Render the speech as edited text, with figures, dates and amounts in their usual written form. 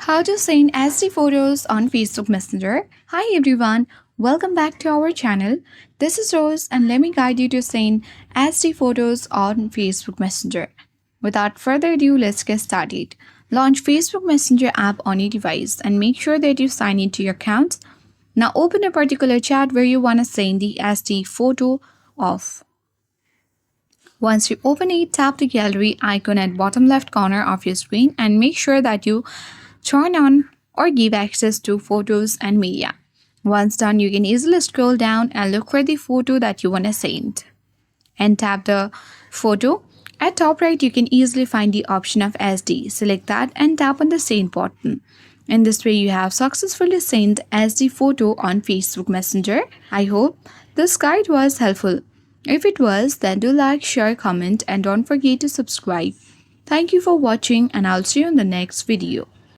How to send SD photos on Facebook Messenger. Hi everyone, welcome back to our channel. This is Rose and let me guide you to send SD photos on Facebook Messenger. Without further ado, let's get started. Launch Facebook Messenger app on your device and make sure that you sign into your account. Now open a particular chat where you want to send the SD photo of. Once you open it, tap the gallery icon at bottom left corner of your screen and make sure that you turn on or give access to photos and media. Once done, you can easily scroll down and look for the photo that you want to send and tap the photo. At top right, you can easily find the option of SD. Select that and tap on the send button. In this way, you have successfully sent SD photo on Facebook Messenger. I hope this guide was helpful. If it was, then do like, share, comment and don't forget to subscribe. Thank you for watching and I'll see you in the next video.